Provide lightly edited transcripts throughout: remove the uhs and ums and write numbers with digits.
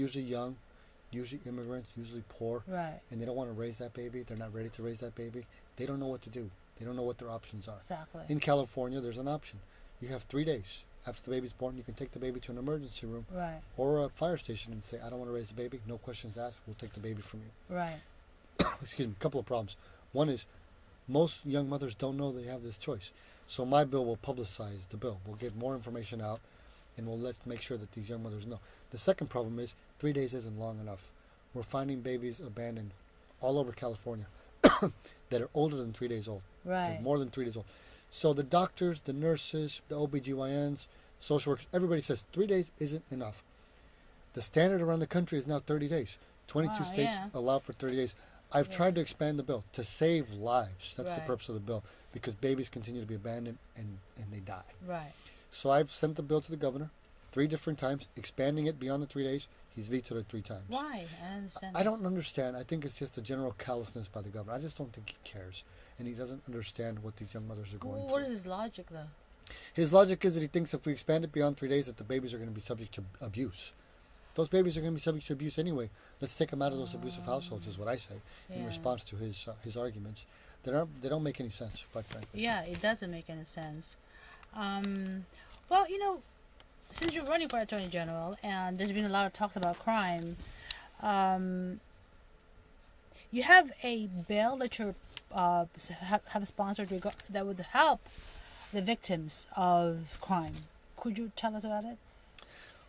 usually young, usually immigrant, usually poor, Right. and they don't want to raise that baby. They're not ready to raise that baby. They don't know what to do. They don't know what their options are. Exactly. In California, there's an option. You have 3 days. After the baby's born, you can take the baby to an emergency room Right. or a fire station and say, I don't want to raise the baby. No questions asked. We'll take the baby from you. Right. Excuse me. A couple of problems. One is most young mothers don't know they have this choice. So my bill will publicize the bill. We'll get more information out, and we'll make sure that these young mothers know. The second problem is 3 days isn't long enough. We're finding babies abandoned all over California that are older than 3 days old. Right. They're more than 3 days old. So the doctors, the nurses, the OBGYNs, social workers, everybody says 3 days isn't enough. The standard around the country is now 30 days. 22 states allow for 30 days. I've tried to expand the bill to save lives. That's the purpose of the bill, because babies continue to be abandoned and they die. Right. So I've sent the bill to the governor 3 different times, expanding it beyond the 3 days. He's vetoed it 3 times. Why? I understand. I don't understand. I think it's just a general callousness by the governor. I just don't think he cares. And he doesn't understand what these young mothers are going through. What is his logic, though? His logic is that he thinks if we expand it beyond 3 days that the babies are going to be subject to abuse. Those babies are going to be subject to abuse anyway. Let's take them out of those abusive households, is what I say, in response to his arguments. They don't make any sense, quite frankly. Yeah, it doesn't make any sense. Well, since you're running for Attorney General, and there's been a lot of talks about crime, you have a bill that you have sponsored that would help the victims of crime. Could you tell us about it?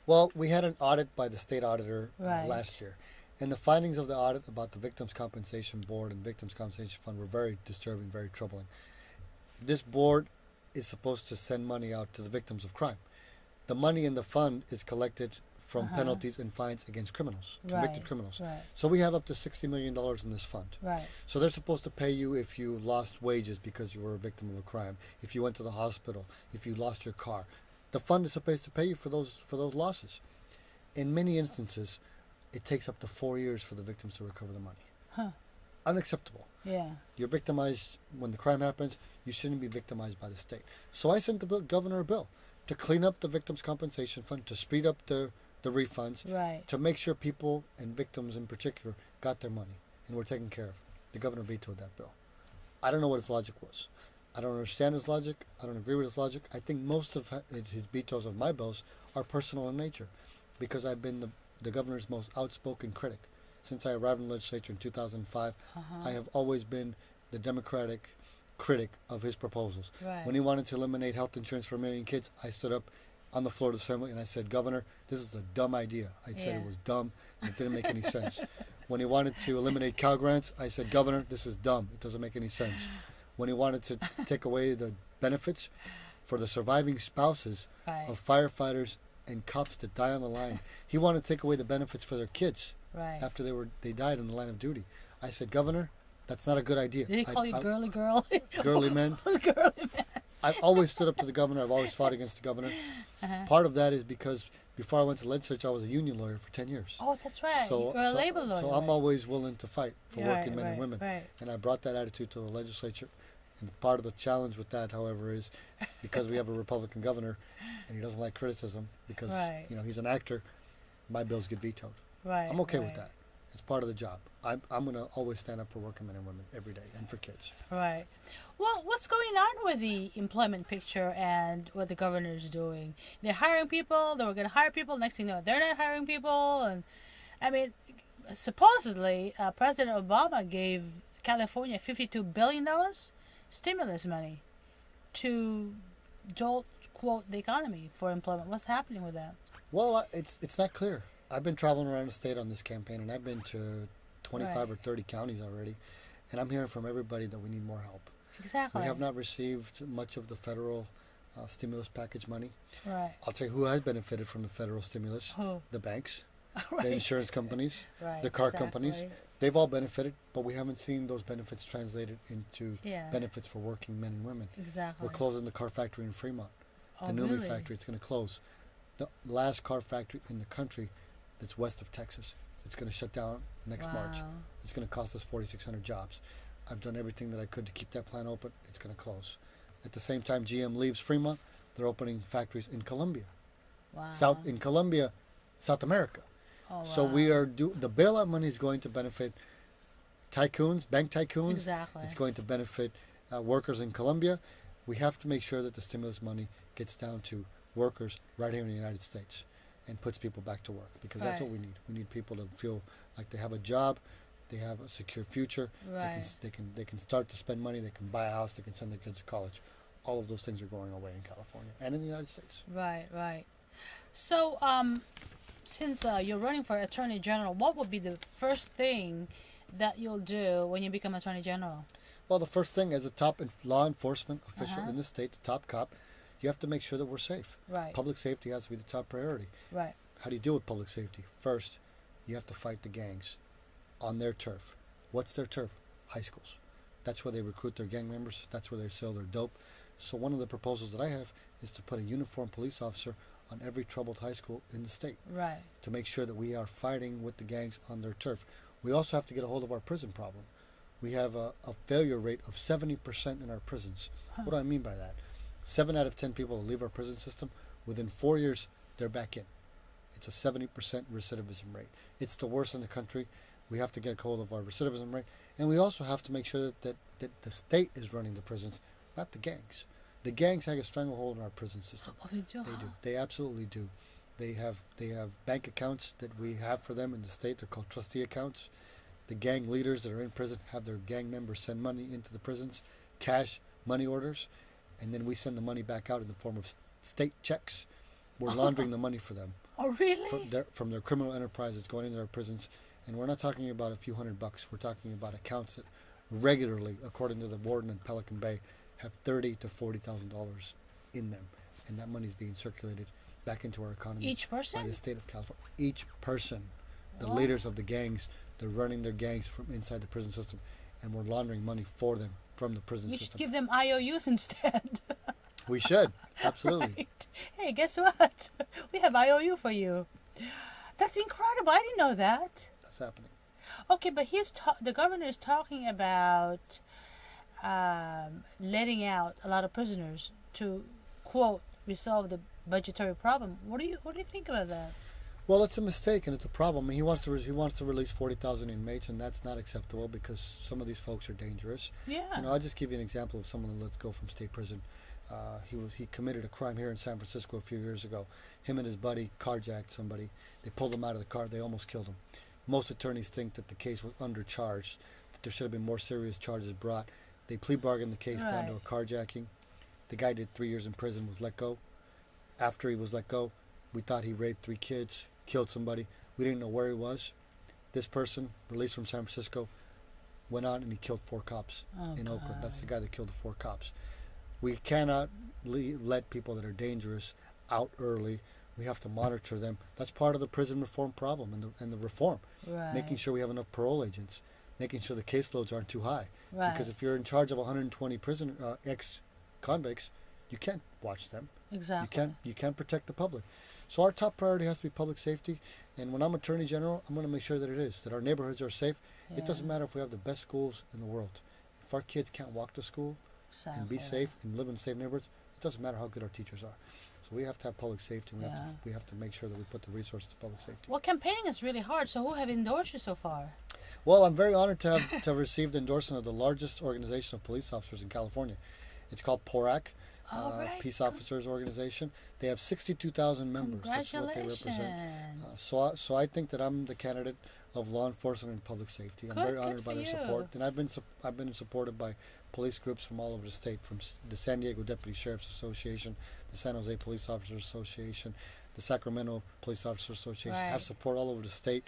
Well, we had an audit by the state auditor Right. last year. And the findings of the audit about the Victims' Compensation Board and Victims' Compensation Fund were very disturbing, very troubling. This board is supposed to send money out to the victims of crime. The money in the fund is collected from penalties and fines against criminals, convicted criminals. Right. So we have up to $60 million in this fund. Right. So they're supposed to pay you if you lost wages because you were a victim of a crime, if you went to the hospital, if you lost your car. The fund is supposed to pay you for those losses. In many instances, it takes up to 4 years for the victims to recover the money. Huh. Unacceptable. Yeah. You're victimized when the crime happens. You shouldn't be victimized by the state. So I sent the governor a bill to clean up the Victims' Compensation Fund, to speed up the refunds, Right. to make sure people and victims in particular got their money and were taken care of. The governor vetoed that bill. I don't know what his logic was. I don't understand his logic. I don't agree with his logic. I think most of his vetoes of my bills are personal in nature, because I've been the governor's most outspoken critic. Since I arrived in the legislature in 2005, I have always been the Democratic critic of his proposals. Right. When he wanted to eliminate health insurance for 1 million kids, I stood up on the floor of the assembly and I said, Governor, this is a dumb idea. I said it was dumb. It didn't make any sense. When he wanted to eliminate Cal Grants, I said, Governor, this is dumb. It doesn't make any sense. When he wanted to take away the benefits for the surviving spouses of firefighters and cops that die on the line, he wanted to take away the benefits for their kids after they died in the line of duty. I said, Governor, that's not a good idea. Did he call you girly girl? Girly men? Girly man. I've always stood up to the governor. I've always fought against the governor. Part of that is because before I went to the legislature, I was a union lawyer for 10 years. Oh, that's right. So, You're a labor lawyer. so I'm always willing to fight for working men right, and women. right. And I brought that attitude to the legislature. And part of the challenge with that, however, is because we have a Republican governor and he doesn't like criticism because he's an actor, my bills get vetoed. Right. I'm okay with that. It's part of the job. I'm going to always stand up for working men and women every day, and for kids. Right. Well, what's going on with the employment picture and what the governor is doing? They're hiring people. They were going to hire people. Next thing you know, they're not hiring people. And I mean, supposedly, President Obama gave California $52 billion stimulus money to jolt, quote, the economy for employment. What's happening with that? Well, it's not clear. I've been traveling around the state on this campaign, and I've been to 25 or 30 counties already, and I'm hearing from everybody that we need more help. Exactly. We have not received much of the federal stimulus package money. Right. I'll tell you who has benefited from the federal stimulus. Who? The banks, Right. the insurance companies, Right, the car exactly. companies. They've all benefited, but we haven't seen those benefits translated into benefits for working men and women. Exactly. We're closing the car factory in Fremont. Oh, The Numi really? factory, it's going to close. The last car factory in the country that's west of Texas. It's going to shut down next March. It's going to cost us 4,600 jobs. I've done everything that I could to keep that plant open. It's going to close. At the same time, GM leaves Fremont. They're opening factories in Colombia. Wow. South America. Oh, So wow. the bailout money is going to benefit tycoons, bank tycoons. Exactly. It's going to benefit workers in Colombia. We have to make sure that the stimulus money gets down to workers right here in the United States and puts people back to work, because that's Right. what we need. We need people to feel like they have a job, they have a secure future, Right. they can start to spend money, they can buy a house, they can send their kids to college. All of those things are going away in California and in the United States. Right, right. So, since you're running for Attorney General, what would be the first thing that you'll do when you become Attorney General? Well, the first thing, as a top law enforcement official Uh-huh. in the state, the top cop, you have to make sure that we're safe. Right, Public safety has to be the top priority. right, How do you deal with public safety? First, you have to fight the gangs on their turf. What's their turf? High schools. That's where they recruit their gang members. That's where they sell their dope. So one of the proposals that I have is to put a uniformed police officer on every troubled high school in the state right. to make sure that we are fighting with the gangs on their turf. We also have to get a hold of our prison problem. We have a failure rate of 70% in our prisons. Huh. What do I mean by that? 7 out of 10 people that leave our prison system, within 4 years, they're back in. It's a 70% recidivism rate. It's the worst in the country. We have to get a hold of our recidivism rate. And we also have to make sure that the state is running the prisons, not the gangs. The gangs have a stranglehold in our prison system. Oh, they do. They do. They absolutely do. They have bank accounts that we have for them in the state. They're called trustee accounts. The gang leaders that are in prison have their gang members send money into the prisons, cash, money orders, and then we send the money back out in the form of state checks. We're laundering the money for them Oh, really? from their criminal enterprises going into our prisons. And we're not talking about a few $100. We're talking about accounts that regularly, according to the warden in Pelican Bay, have $30,000 to $40,000 in them, and that money is being circulated back into our economy Each by person? the state of California. Each person, the What? leaders of the gangs, they're running their gangs from inside the prison system, and we're laundering money for them from the prison We should system. give them IOUs instead. We should, absolutely. Right. Hey, guess what? We have IOU for you. That's incredible. I didn't know that. That's happening. Okay, but the governor is talking about letting out a lot of prisoners to, quote, resolve the budgetary problem. What do you think about that? Well, it's a mistake and it's a problem. He wants to release 40,000 inmates, and that's not acceptable because some of these folks are dangerous. Yeah. I'll just give you an example of someone that let go from state prison. He committed a crime here in San Francisco a few years ago. Him and his buddy carjacked somebody. They pulled him out of the car. They almost killed him. Most attorneys think that the case was undercharged, that there should have been more serious charges brought. They plea bargained the case down to a carjacking. The guy did 3 years in prison, was let go. After he was let go, we thought he raped 3 kids, killed somebody. We didn't know where he was. This person, released from San Francisco, went on and he killed 4 cops in Oakland. That's the guy that killed the 4 cops. We cannot let people that are dangerous out early. We have to monitor them. That's part of the prison reform problem and the reform. Right. Making sure we have enough parole agents, making sure the caseloads aren't too high. Right. Because if you're in charge of 120 ex-convicts, you can't watch them. Exactly. You can't protect the public. So our top priority has to be public safety. And when I'm Attorney General, I'm going to make sure that it is, that our neighborhoods are safe. Yeah. It doesn't matter if we have the best schools in the world. If our kids can't walk to school and be safe and live in safe neighborhoods, it doesn't matter how good our teachers are. So we have to have public safety. We have to make sure that we put the resources to public safety. Well, campaigning is really hard. So who have endorsed you so far? Well, I'm very honored to have received the endorsement of the largest organization of police officers in California. It's called PORAC, Right. Peace Officers Organization. They have 62,000 members. That's what they represent. So I think that I'm the candidate of law enforcement and public safety. I'm very honored by their support, and I've been supported by police groups from all over the state, from the San Diego Deputy Sheriff's Association, the San Jose Police Officers Association, the Sacramento Police Officers Association. I have support all over the state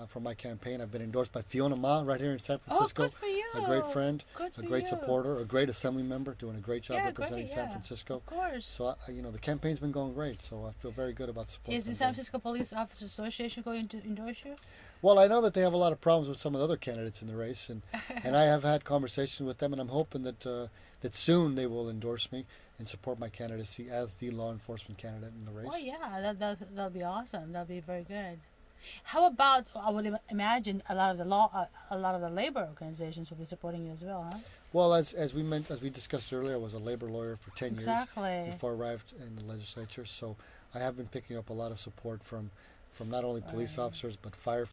for my campaign. I've been endorsed by Fiona Ma right here in San Francisco. Oh, good for you. A great friend, Good a great supporter, a great assembly member, doing a great job representing great, San Francisco. Of course. So the campaign's been going great. So I feel very good about the support. Is the San Francisco Police Officers Association going to endorse you? Well, I know that they have a lot of problems with some of the other candidates in the race, and I have had conversations with them, and I'm hoping that that soon they will endorse me and support my candidacy as the law enforcement candidate in the race. Oh yeah, that'll be awesome. That'll be very good. How about, I would imagine a lot of the labor organizations will be supporting you as well, huh? Well, as we discussed earlier, I was a labor lawyer for 10 Exactly. years before I arrived in the legislature. So I have been picking up a lot of support from from not only police officers but firefighters.